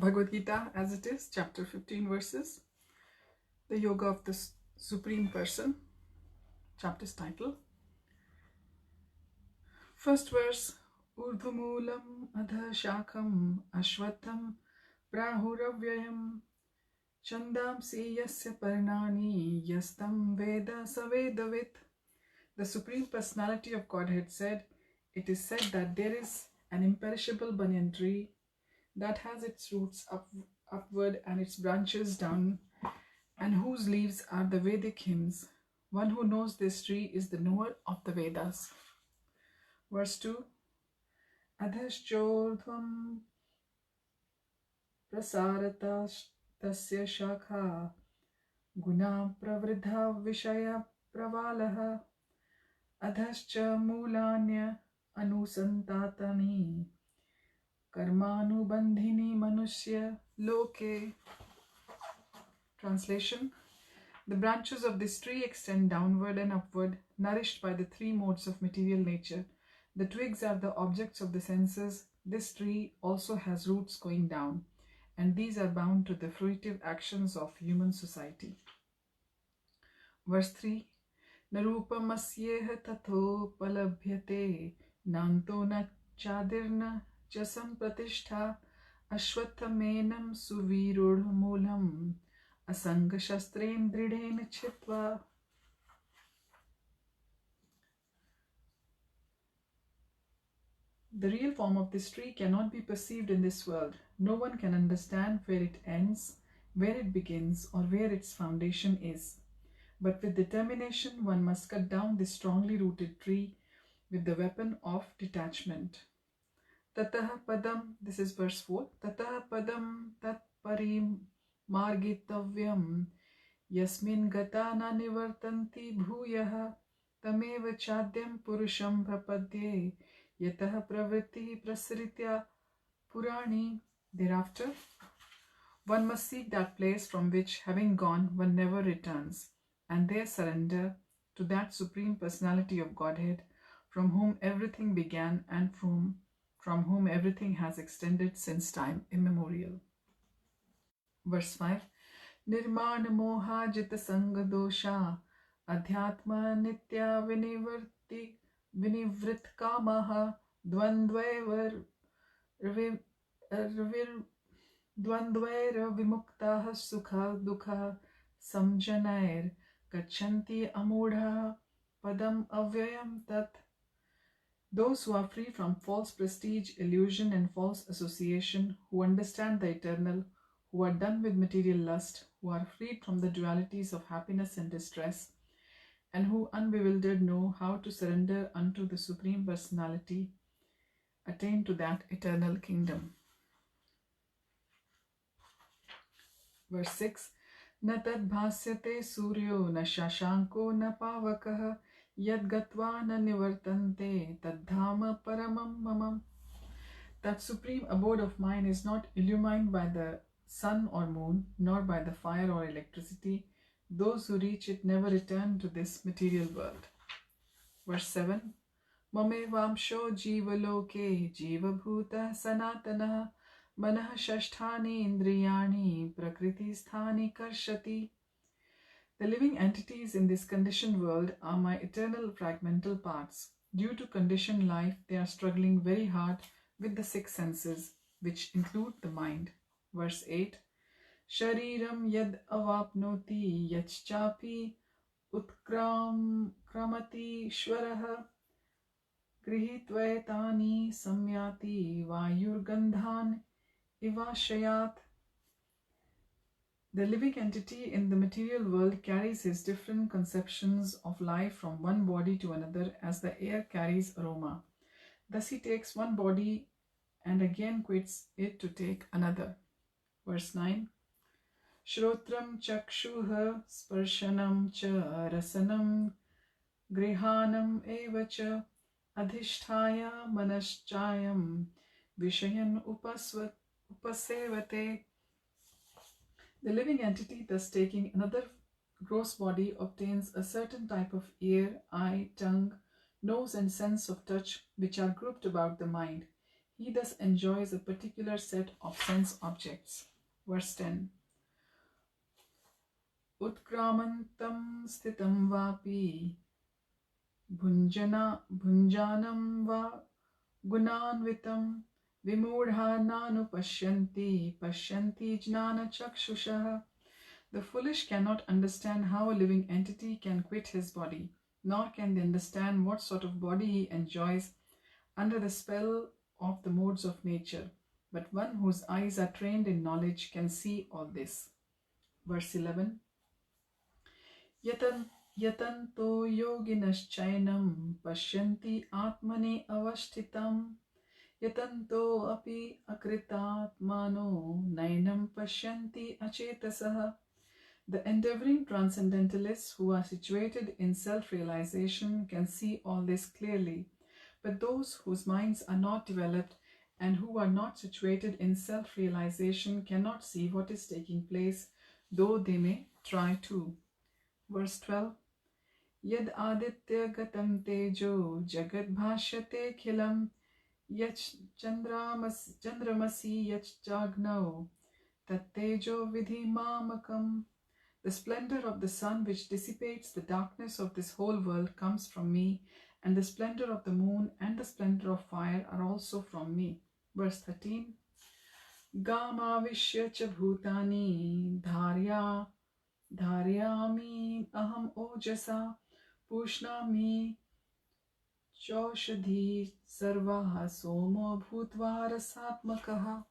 Bhagavad Gita as it is, chapter 15 verses, the Yoga of the Supreme Person, chapter's title. First verse, Urdhumulam adha shakam ashwatam prahuravyayam chandamsi yasya parnani yastam veda savedavit. The Supreme Personality of Godhead said, it is said that there is an imperishable banyan tree that has its roots upward and its branches down, and whose leaves are the Vedic hymns. One who knows this tree is the knower of the Vedas. Verse 2, Adhaschordhvam prasarata tasya shakha guna pravridha vishaya pravalaha adhascha mulanya anusantatani karmanubandhini manusya loke. Translation: the branches of this tree extend downward and upward, nourished by the three modes of material nature. The twigs are the objects of the senses. This tree also has roots going down, and these are bound to the fruitive actions of human society. Verse 3, Narupamasyeha tatho palabhyate nanto na chadirna jasam pratishtha ashwatthamenam suvirudhamulam asanga shastren dridhen chitva. The real form of this tree cannot be perceived in this world. No one can understand where it ends, where it begins, or where its foundation is. But with determination, one must cut down this strongly rooted tree with the weapon of detachment. Tataha padam, this is verse 4, Tataha padam tat parim margitavyam yasmin gata na nivartanti bhuyaha tameva chadyam purusham prapadye yataha pravritti prasritya purani. Thereafter, one must seek that place from which, having gone, one never returns, and there surrender to that Supreme Personality of Godhead, from whom everything began and from whom everything has extended since time immemorial. Verse 5, Nirmana moha jita sanga dosha adhyatma nitya vinivrit kamaha dvandvair vimuktaha sukha dukha samjanair gachanti amudha padam avyayam tat. Those who are free from false prestige, illusion, and false association, who understand the eternal, who are done with material lust, who are freed from the dualities of happiness and distress, and who unbewildered know how to surrender unto the Supreme Personality, attain to that eternal kingdom. Verse 6, Na tad bhasyate suryo na shashanko na pavakaha yad gatva na nivartante tadhama paramam mamam. That supreme abode of mine is not illumined by the sun or moon, nor by the fire or electricity. Those who reach it never return to this material world. Verse 7, Mame vamsho jiva loke jiva bhuta sanatana manah shashthani indriyani prakriti sthani karshati. The living entities in this conditioned world are my eternal fragmental parts. Due to conditioned life, they are struggling very hard with the six senses, which include the mind. Verse 8, Shariram yad avapnoti yachchapi utkramati shwaraha grihitvaetani samyati vayurgandhan ivashayat. The living entity in the material world carries his different conceptions of life from one body to another as the air carries aroma. Thus he takes one body and again quits it to take another. Verse 9, Shrotram chakshuha sparshanam cha rasanam grihanam evacha adhisthaya manaschayam vishayan upasevate. The living entity, thus taking another gross body, obtains a certain type of ear, eye, tongue, nose, and sense of touch, which are grouped about the mind. He thus enjoys a particular set of sense objects. Verse 10. Utkramantam sthitam vapi bhunjanam va gunanvitam vimudha nanu pashyanti jnana chakshushaha. The foolish cannot understand how a living entity can quit his body, nor can they understand what sort of body he enjoys under the spell of the modes of nature. But one whose eyes are trained in knowledge can see all this. Verse 11. Yatanto yoginaschainam pashyanti atmane avashtitam yatanto api akritatmano nainam pashyanti achetasaha. The endeavoring transcendentalists who are situated in self-realization can see all this clearly, but those whose minds are not developed and who are not situated in self-realization cannot see what is taking place, though they may try to. Verse 12. Yad aditya gatam tejo jagad bhashyate khilam yach chandramasi yach jagnao tat tejo vidhi mamakam. The splendor of the sun which dissipates the darkness of this whole world comes from me, and the splendor of the moon and the splendor of fire are also from me. Verse 13. Gamavishya cha bhutani dharyami aham ojasa pushnami choshadhi sarvaha soma bhutva rasatmakaha.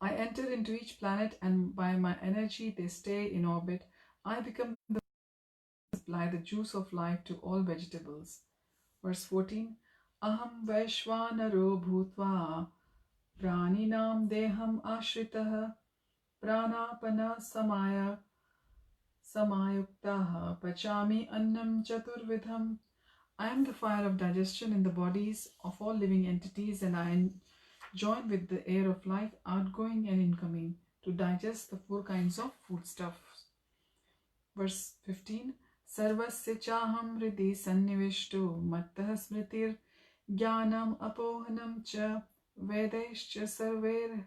I enter into each planet, and by my energy they stay in orbit. I become the supply the juice of life to all vegetables. Verse 14. Aham vaishvanaro bhutva praninam deham ashritah pranapana samayuktaha pachami annam chaturvidham. I am the fire of digestion in the bodies of all living entities, and I join with the air of life, outgoing and incoming, to digest the 4 kinds of foodstuffs. Verse 15. Sarvasya chaham hridi sannivishto mattah smritir jnanam apohanam cha vedaischa sarver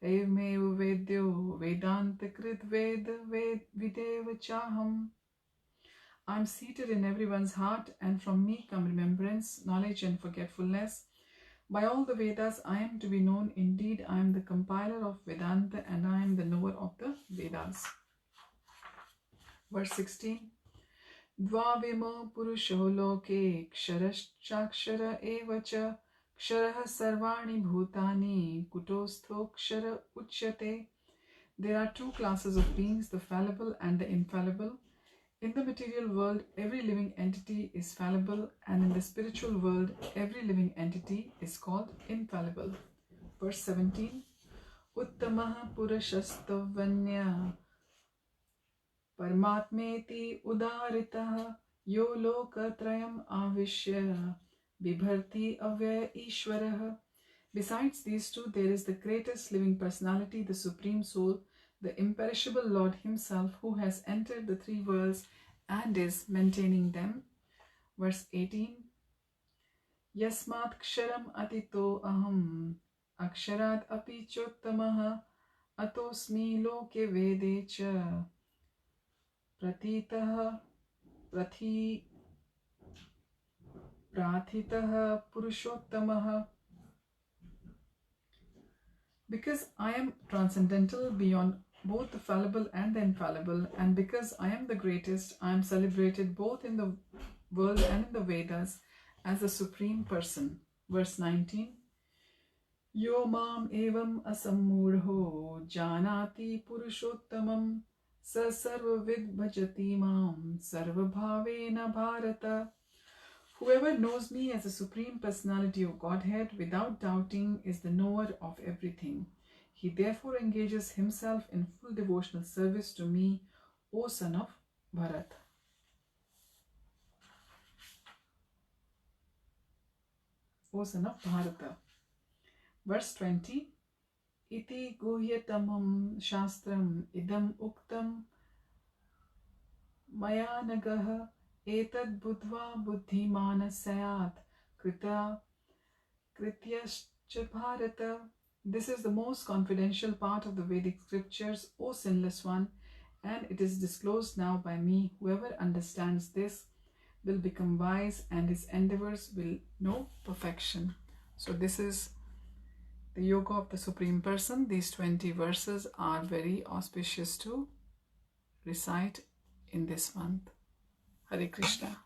evmev vedyo vedanta krit videva chaham. I am seated in everyone's heart, and from me come remembrance, knowledge and forgetfulness. By all the Vedas I am to be known. Indeed, I am the compiler of Vedanta, and I am the knower of the Vedas. Verse 16. Dvavimo purusho loke ksharashchakshara evacha ksharah sarvani bhutani kutostho kshara uchyate. There are 2 classes of beings, the fallible and the infallible. In the material world, every living entity is fallible, and in the spiritual world, every living entity is called infallible. Verse 17. Uttamaha purushastavanya Paramatmeti udaritah yo lokatrayam avishya bibharti avyaya ishwarah. Besides these 2, there is the greatest living personality, the Supreme Soul, the imperishable Lord Himself, who has entered the 3 worlds and is maintaining them. Verse 18. Yasmat ksharam atito aham aksharat api chottamah atosmi loke vede cha pratithah purushottamah. Because I am transcendental beyond both the fallible and the infallible, and because I am the greatest, I am celebrated both in the world and in the Vedas as the Supreme Person. Verse 19. Yo mam evam asammurho janati purushottamam sa sarvavid bhajati mam sarvabhavena bharata. Whoever knows me as the Supreme Personality of Godhead without doubting is the knower of everything. He therefore engages himself in full devotional service to me, O son of Bharat. O son of Bharata. Verse 20. Iti guhyatamam shastram idam uktam mayanagah etad buddhva buddhimana sayat krita krityascha bharata. This is the most confidential part of the Vedic scriptures, O sinless one, and it is disclosed now by me. Whoever understands this will become wise and his endeavors will know perfection. So this is the Yoga of the Supreme Person. These 20 verses are very auspicious to recite in this month. Hare Krishna.